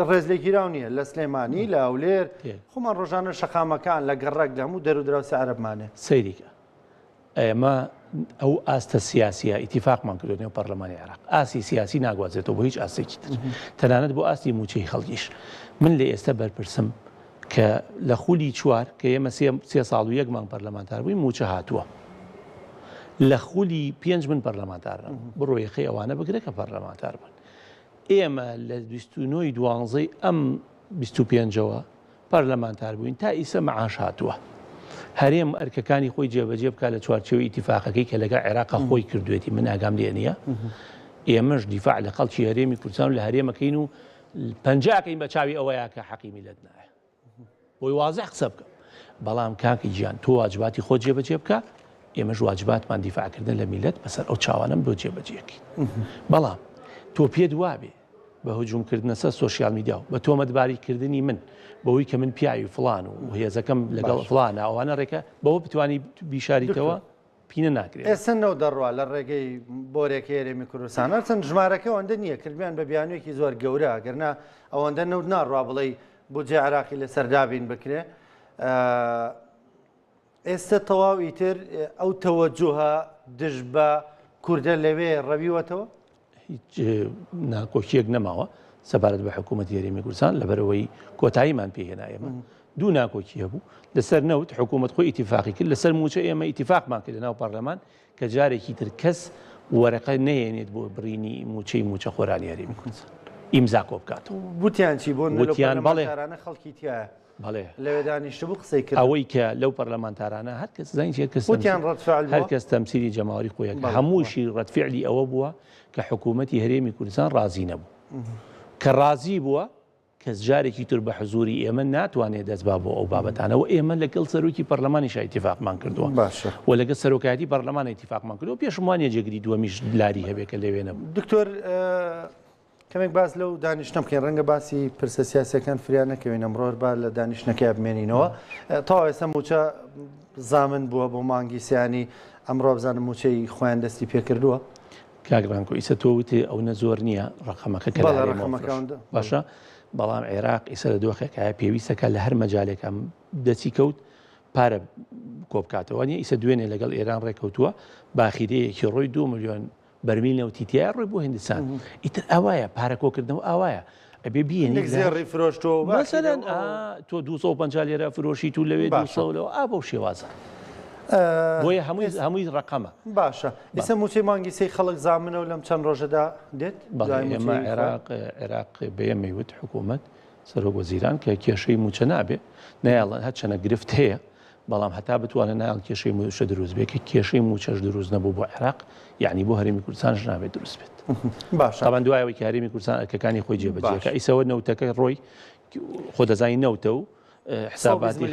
ڕێزلێگیراو نییە لە سلێمانی لە ئەولێر خۆمان ڕۆژانە شەقامەکان لە گەڕک لە هەموو دەرودراوسی عەرەبمانێ سەیریکە ئێمە ئەو ئاستە سیاسیە ئیتیفاقمان کردنەوە پەرلەمانی عێراق ئاسی سیاسی ناگوازێتەوە بۆ هیچ ئاستێکی تر تەنانەت بۆ ئاستی موچەی خەڵکیش من لێ ئێستا بەرپرسم کە لە خولی چوار کە ئێمە 3 ساڵ و 1 مانگ پەرلەمانتار بووین موچە هاتووە لە خولی 5 من پەرلەمانتارم بڕۆ یەخەی ئەوانە بگرێ کە پەرلەمانتار بن ئێمە لە 29 دوانزەی ئەم 25ەوە پەرلەمانتار بووین تا ئیسە مەعاش هاتووە هەرێم ئەرکەکانی خۆی جێبەجێ بکات لە چوارچێوەی ئیتیفاقەکەی کە لەگەڵ عێراقا خۆی کردوێتی من ئاگام لێ نییە ئێمەش دیفاع لە خەڵکی هەرێمی کوردستان و لە هەرێمەکەین و پەنجاکەین بە چاوی ئەوەیە کە حەقی میلەت نایە بۆی وازح قسە بکەم بەڵام کاکی گیان تۆ واجباتی خۆت جێبەجێ بکە ئێمەش واجباتمان دیفاعکردن لە میلەت بەسەر ئەو چاوانم بۆ جێبەجێکی بەڵام تۆ پێت وابێ بە هجوومکردنە سەر سۆشیال میدیا و بە تۆمەتباریکردنی من بەوەی کە من پیاوی فڵان و هێزەکەم لەگەڵ فڵانە ئەوانە ڕێکە بەوە بتوانی بیشاریتەوە پینە ناکرێت ئێستا نەو دەڕوا لە ڕێگەی بۆرێکی هەرێمی کوردستان هەرچەند ژمارەکە ئەوەندە نییە کردیان بە بیانوێکی زۆر گەورە گەرنا ئەوەندە نەوت ناڕوا بڵێ بودجێ عێراقی لەسەر دابین بکرێ ئێستا تەواو ئیتر ئەو تەوەجوهە دژ بە کوردە لەوێ ڕەویوەتەوە هیچ ناکۆکیەک نەماوە سەبارەت بە حکوومەتی هەرێمی کوردستان لەبەرەوەی کۆتاییمان پێهێنا ئێمە دوو ناکۆکی هەبوو لەسەر نەوت حکوومەت خۆی ئیتیفاقی کرد لەسەر موچە ئێمە ئیتیفاقمان کرد لەناو پەرلەمان کە جارێکی تر کەس وەرەقە نەهێنێت بۆ بڕینی موچە خۆرانی هەرێمی کوردستان ئیمزا کۆ بکاتەوە بوتیان چی بۆ وتیان بەڵێ خەڵکی تایە بەڵێ لەوێ دانیشتە بوو قسەی کرد ئەوەی کە لەو پەرلەمانتارانە هەر کەس زانین هەر کەس وتیان ڕەتفعل هەر کەس تەمسیلی جەماوەری خۆیەکە هەمووشی ڕەتفعلی ئەوە بووە کە حکوومەتی هەرێمی کوردستان ڕازی نەبوو کە ڕازی بووە کەس جارێکی تر بە حزوری ئێمە ناتوانێت دەستبا بۆ ئەو بابەتانەوە ئێمە لەگەڵ سەرۆکی پەرلەمانیش ئیتیفاقمان کردووە و لەگەڵ سەرۆکایەتی پەرلەمان ئیتیفاقمان کردووە پێشم وانە جێگری دووەمیش لاری هەبێت کە لەوێ نەبوو. دکتۆر کەمێک باس لەو دانیشتە بکەین ڕەنگە باسی پرسە سیاسەکان فریان نەکەوین ئەمڕۆ با لە دانیشتەکەی بمێنینەوە تاوا ئێستا موچە زامن بووە بۆ مانگی سیانی ئەمڕۆ بزانم موچەی خۆیان دەستی پێکردووە کاگرانکۆ ئیسە تۆ وتی ئەو نەزۆر نییە ڕقەمەکە کە باشە بەڵام عێراق ئیسە لە دۆخێکایە پێویستەکە لە هەر مەجالێکم دەچی کەوت پارە کۆبکاتەوە نیە ئیسە دوێنێ لەگەڵ ئێران ڕێکەوتووە باخیرەیەکی ڕۆی 2 ملیۆن بەرمیل نەوتیتیای ڕۆی بۆ هندستان ئیتر ئاوایە پارە کۆکردنەوە ئاوایە ئەبێ بینی زێڕی فرۆشتەوە مەسەلەن تۆ 250 لێرە فرۆشی تو لەوێ 200 ئا بەو شێوازە بۆیە هەمووی ڕقەمە باشە ئێستا موچەی مانگی سی خەڵک زامنە و لەم چەند ڕۆژەدا دێت ئێمە عێراق بەیەمەوت حکوومەت سەرۆک وەزیران کە کێشەی موچە نابێ نایڵەن هەر چەنە گرفت هەیە بەڵام هەتا بتوانە نایڵ کێشەی موچە دروست بێت کە کێشەی موچەش دروست نەبوو بۆ عێراق یعنی بۆ هەرێمی کوردستانش نابێت دروست بێت باشە تاوان دوایەوەی کە هەرێمی کوردستان ئەرکەکانی خۆی جێبەجێکە ئیسەوە نەوتەکە ڕۆی خۆ دەزانی نەوتە و حساباتی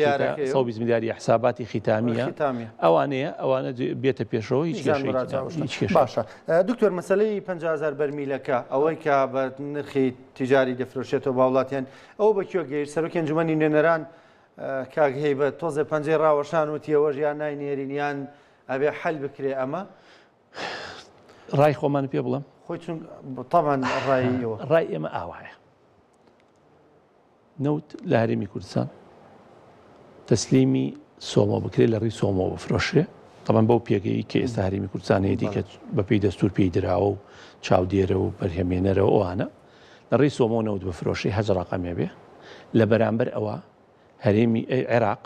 120 میلیاردی حساباتی ختامیە ئەوانە بێتە پێشەوە هیچ باشە دکتۆر مەسلەی 5,000 بەرمیلەکە ئەوەی کە بە نرخی تیجاری دەفرۆشێتەوە باوڵاتیان ئەو بە کێ گەیشت سەرۆکی ئەنجومەنی نوێنەران کاک هەیبەت تۆزێ پەنجەی ڕاوەشان وتیەوەژ یان ناینێرینیان ئەبێ حەل بکرێ ئەمە ڕای خۆمان پێ بڵم خۆی چون تاوان ڕایەوە ڕای ئێمە ئاوایە نەوت لە هەرێمی کوردستان تەسلیمی سۆمە بکرێت لە ڕێی سۆمەوە بفرۆشرێ تەمان بەو پێگەی کە ئێستا هەرێمی کوردستانەیەتی کە بەپێی دەستور پێی دراوە و چاودێرە و بەرهێمێنەرەوە ئەوانە لە ڕێی سۆمەوە نەوت بفرۆشی هەز ڕقەمێ بێ لە بەرامبەر ئەوە هەرێمی عێراق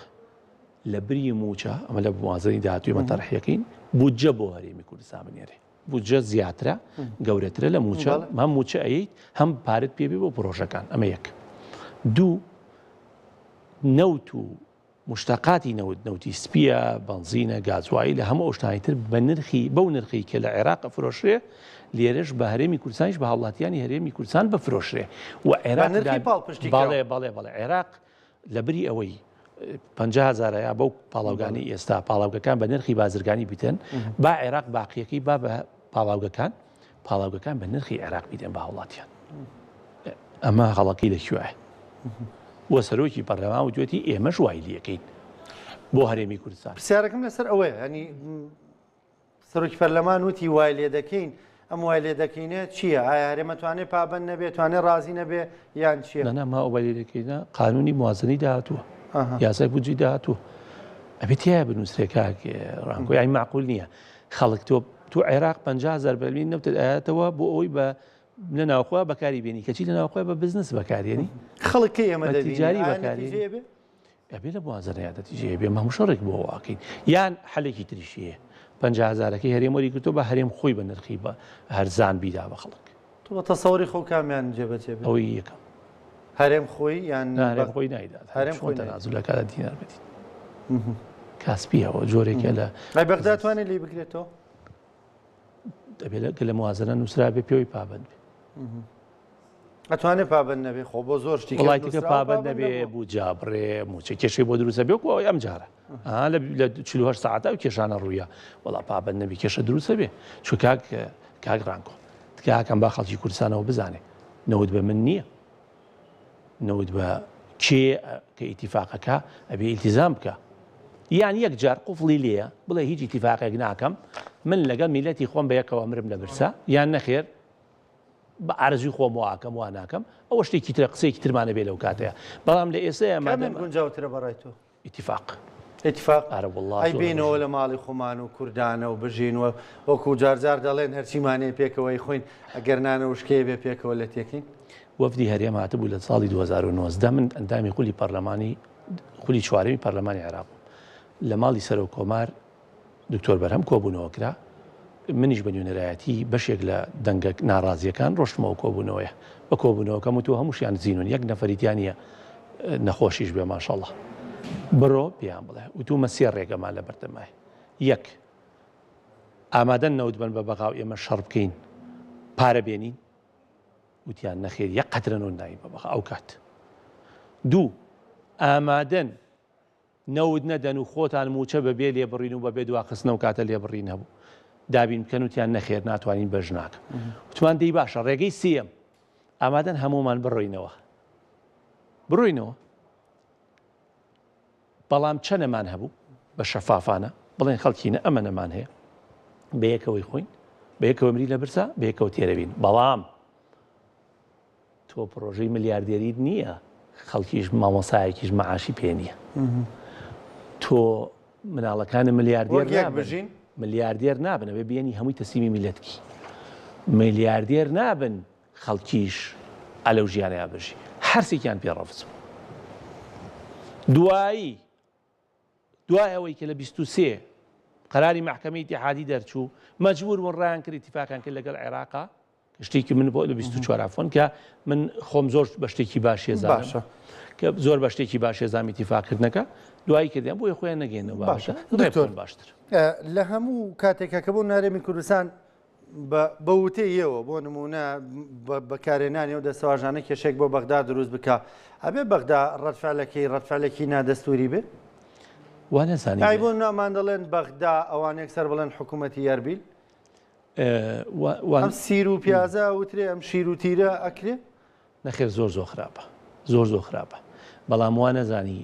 لە بری موچە ئەمە لە بوازنی داهاتووی مەتەرحیەکەین بودجە بۆ هەرێمی کوردستان بنێرێ بودجە زیاترە گەورەترە لە موچە هەم موچە ئەیت هەم پارت پێبێ بۆ پرۆژەکان ئەمە یەک دوو نەوت و مشتاقاتی نەوتی سپیە بنزینە گازوایی لە هەموو ئەوشتانیتر بە نرخی بەو نرخی کە لە عێراق فرۆشرێ لێرەش بە هەرێمی کوردستانیش بە هاوڵاتیانی هەرێمی کوردستان بفرۆشرێ و بەڵێ عێراق لە بری ئەوەی 50,000 بەو پاڵاوگانی ئێستا پاڵاوگەکان بە نرخی بازرگانی بیتن با عێراق باقیەکەی با بە پاڵاوگەکان بە نرخی عێراق بیتن بە هاوڵاتیان ئەمە هەڵەکەی لەکوێ وە سەرۆکی پەرلەمان و دوێتی ئێمەش وای لەکەین بۆ هەرێمی کوردستان پرسیارەکەم لەسەر ئەوەیە ینی سەرۆکی پەرلەمان وتی وای لێ دەکەین ئەم وای لێ دەکەینێت چییە؟ ئایا هەرێمەتوانێت پابەند نەبێت توانێت ڕازی نەبێ یان چییە؟ ما ئەو وای لێ دەکەینە قانونی موازنەی داهاتووە یاسای بودجەی داهاتووە ئەبێت تایە بنووسرێ کاکێ ڕانگۆ یانی معقول نییە خەڵک تۆ عێراق 50,000 بەرمیل نەوتت ئاەتەوە بۆ ئەوی بە لە ناوخوا بەکاری بێنی کەچی لە ناوخۆی بە بزنس بەکارێنی خەڵکی ئەمە تیجاری بەکاری ئەبێ لە بوازنەیەدەتیجێ بێ مەمشەڕێک بۆ واکەین یان حلێکی تریشیە 50,000ەکەی هەرێمەری کردو بە هەرێم خۆی بە نرخی بە هەرزان بیدا بە خەڵک تۆ بە تەسەوەری خۆ کامیان جێبەجێ ئەوەی یەکەم هەرێم خۆی یان هەرێم خۆی نایدات هەرێم خۆی تەنازولەکە دینار بدین کاسپیەوە جۆرێکە لە بەغدا توانێت لی بگرێتەوە دەبێت لە موازنە نووسرا بێ پێوەی پابند بێ ئەتوانێت پابند نەبێ خۆ بۆ زۆر شتی وڵاتیکە پابند نەبێ بوو جابڕێ موچە کێشەی بۆ دروستە بێ و ئەم جارە لە 48 ساعتا و کێشانە ڕوویە وڵا پابند نەبی کێشە دروستە بێ چون کاک ڕانکۆ تکاکەم با خەڵکی کوردستانەوە بزانێ نەوت بە من نییە نەوت بە کێ کە ئیتیفاقەکە ئەبێ ئیلتیزام بکە یان یەک جار قوفڵی لێیە بڵێ هیچ ئیتیفاقێک ناکەم من لەگەڵ میلەتی خۆم بە یەکەوە مرم لە برسا یان نەخێر بە ئارزوی خۆم واکەم وا ناکەم ئەوە شتێکی ترە قسەیەکی ترمانە بێ لەو کاتەیە بەڵام لە ئێستا گونجاوترە بەڕای تۆ ئیتیفاق اتفاق والله ئەی بینەوە لە ماڵی خۆمان و کوردانە و بژین و وەکو جارجار دەڵێن هەرچیمانەیە پێکەوەی خوین ئەگەر نانە وشکەیە بێ پێکەوە لە تێکین. وەفدی هەرێم هاتبوو لە ساڵی 2009 من ئەندامی خولی پەرلەمانی خولی چوارەمی پەرلەمانی عێراق لە ماڵی سەر و کۆمار دکتۆر بەرهەم کۆبوونەوە کرا. منیش بە نوێنەرایەتی بەشێک لە دەنگە ناڕازیەکان ڕۆشتمەوە کۆبوونەوەیە بە کۆبوونەوەکەم و تۆ هەمووشیان زیینون یەک نەفەریتیانە نەخۆشیش بێ ماشەڵڵە بڕۆ پێیان بڵێ وتومە سێ ڕێگەمان لە بەردەمای یەک ئامادەن نەوت بن بە بەغاو ئێمە شەڕ بکەین پارە بێنین وتیان نەخێر یەک قەترەنەوە ناوی بە بەغا ئەو کات دوو ئامادەن نەوت نەدەن و خۆتان موچە بەبێ لێبڕین و بەبێ دواخستنەوە کاتە لێبڕین هەبوو دابین بکەن وتیان نەخێر ناتوانین بەژ ناکە وتمان دەی باشە ڕێگەی سێم ئامادەن هەمومان بڕۆینەوە بەڵام چەنەمان هەبوو بە شەفافانە بڵێن خەڵکینە ئەمە نەمان هەیە بە یەکەوەی خۆین بە یەکەوە مری لە برسا بە یەکەوە تێرەبین بەڵام تۆ پرۆژەی ملیاردێریت نییە خەڵکیش مامۆسایەکیش مەعاشی پێ نییە تۆ مناڵەکانە ملیاردێر نابن ئەوێ بێنی هەمووی تەسلیمی میلەتکی ملیاردێر نابن خەڵکیش ئەلەو ژیانەیە بژی هەرسێکیان پێ ڕەفزم دوای ئەوەی کە لە 23 قەراری مەحکەمەی ئیتیحادی دەرچوو مەجبور بوون ڕایان کرد ئیتیفاقیان کرد لەگەڵ عێراقا شتێکی من بۆ لە 24 فۆن کە من خۆم زۆر بە شتێکی باشێزانم کە زۆر بە شتێکی باشێزام ئیتیفاقکردنەکە دوایی کردیان بۆی خۆیان نەگەێنەوە باشتر لە هەموو کاتێکە کە بۆ نارێمی کوردستان بە وتەیەوە بۆ نمونە بەکارێنانی و دەسەواژانە کێشێک بۆ بەغدا دروست بکە ئەبێ بەغدا ڕەتفعلێکی نادەستوری بێ ئای بۆ نامان دەڵێن بەغدا ئەوانێک سەر بڵێن حکوومەتی یاربیل ئەم سیر و پیازە وترێ ئەم شیر و تیرە ئەکرێ نەخێر زۆر خراپە زۆر خراپە بەڵام وا نەزانی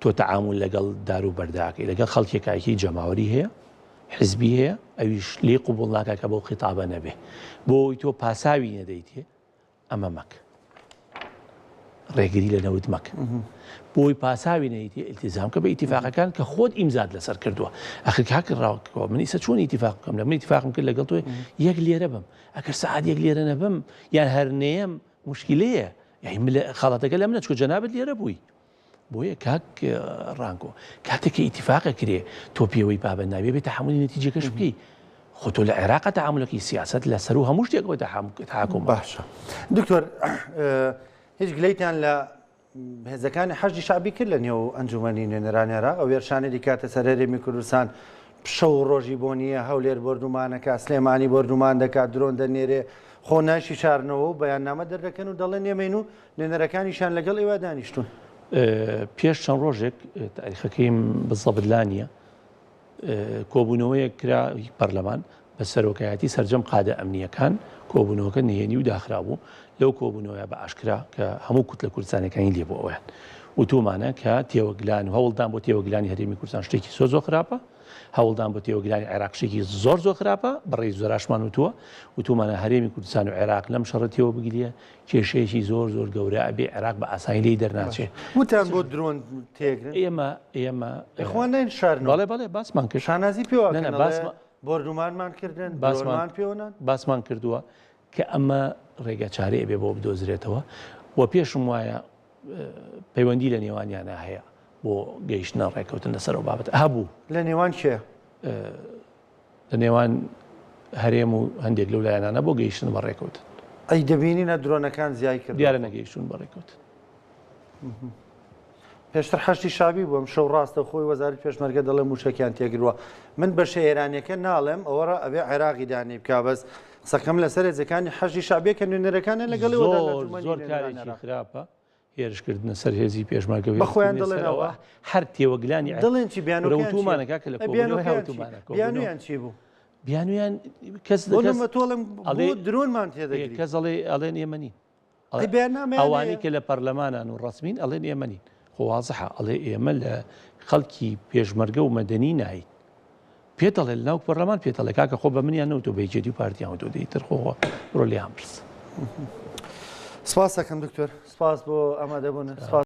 تۆ تەعامل لەگەڵ دار و بەرداکەی لەگەڵ خەڵکێکایکی جەماوەری هەیە حزبی هەیە ئەویش لێ قوبوڵ ناکە کە بەو خیتابە نەبێ بۆی تۆ پاساوی نەدەیتێ ئەمە مەکە ڕێگری لە نەوت مەکە بۆی پاساوی نەیتی ئیلتیزام کە بە ئیتیفاقەکان کە خۆت ئیمزاد لەسەر کردووە ئەخر کاکڕاوەوە من ئیسە چۆن ئیتیفاق بکەم لە من ئیتیفاقم کرد لەگەڵ تۆ یەک لێرە بم ئەگەر سەعات یەک لێرە نەبم یان هەرنەیەم مشکلەیە یعنی خەڵاتەکە لە منە چکە جەنابەت لێرە بووی بۆیە کاک ڕانکۆ کاتێکی ئیتیفاقە کرێ تۆ پێوەی بابەت نابێ بێت تەحملی نەتیجەکەش بکەی خۆ تۆ لە عێراقە تەعاملەکەی سیاست لەسەر و هەموو شتێکەوە تحاکم باشە دکتۆر هیچ گلەیتان لە هێزەکانی حەشدی شعبی کرد لە نێو ئەنجومەنی نوێنەرانی عێراق ئەو وێرشانێکی کاتە سەر هەرێمی کوردستان پشە و ڕۆژی بۆ نییە هەولێر بردومانەکە سلێمانی بردومان دەکات درۆن دەنێرێ خۆ ناشی شارنەوە و بەیاننامە دەردەکەن و دەڵێن ئێمەین و نوێنەرەکانیشان لەگەڵ ئێوە دانیشتون پێش چەند ڕۆژێک تاریخەکەیم بزەبدلانیە کۆبوونەوەیە کرا پەرلەمان بە سەرۆکایەتی سەرجەم قادە ئەمنیەکان کۆبوونەوەکە نهێنی و داخرا بوو لەو کۆبوونەوەیە بە ئاشکرا کە هەموو کوت لە کوردستانەکانی لێ بۆ ئەویان وتومانە کە تێوەگلان و هەوڵدان بۆ تێوەگلانی هەرێمی کوردستان شتێکی زۆر خراپە هەوڵدان بۆ تێوەگلانی عێراق شتێکی زۆر خراپە بەڕێی زۆراشمان وتومانە هەرێمی کوردستان و عێراق لەم شەڕەتەوە بگریە کێشەیەکی زۆر گەورە ئەبێ عێراق بە ئاسانی لێی دەرناچێت وتان بۆ درۆن تێگرن ئێمە ئەخوانین شارنەوە بەڵێ باسمان کرد شانازی پێوە بردومانمان کردن باسمان کردووە کە ئەمە ڕێگە چارەیە بێ بۆ بدۆزرێتەوە و پێشم وایە پەیوەندی لە نێوانیانە هەیە بۆ گەیشتنە ڕێکەوتن لەسەر و بابەت هەبوو لە نێوان کێ لە نێوان هەرێم و هەندێک لەو لایەنانە بۆ گەیشتن بە ڕێکەوتن ئەی دەبینینە درۆنەکان زیای کرد دیارە نەگەیشتون بە ڕێکەوتن پێشتر حەشتی شابی بووم شەو ڕاستە خۆی وەزارەتی پێشمەرگە دەڵێ موشکیان تێگرووە من بە شێرانیەکە ناڵێم ئەوە ئەبێ عێراقی دانی بکا بەس قسەکەم لەسەر هێزەکانی حەشتی شابیە کە نوێنەرەکانە لەگەڵ زۆر کارێکی خراپە هێرشکردنە سەر هێزی پێشمەرگە بەخۆیان دڵێنەوە هەر تێوەگلانی دڵێن چی بیانوتومانەکە کە لە بیانویان چی بوو بیانویان کەس تۆڵم درۆنمان تێدەگری کەس ئەڵێن ئێمەنین ئەوانی کە لە پەرلەمانان و ڕسمین ئەڵێن ئێمەنین خۆوازەحە ئەڵێ ئێمە لە خەڵکی پێشمەرگە و مەدەنی نایت پێتەڵێ ناو پەرلەمان پێتەڵێ کاکە خۆ بە منیان نەوتۆ بەیجێدی و پارتیان تۆ دەیتر خۆوە ڕۆ لێیان پرس سپاس دەکەم دکتۆر سپاس بۆ ئامادەبوون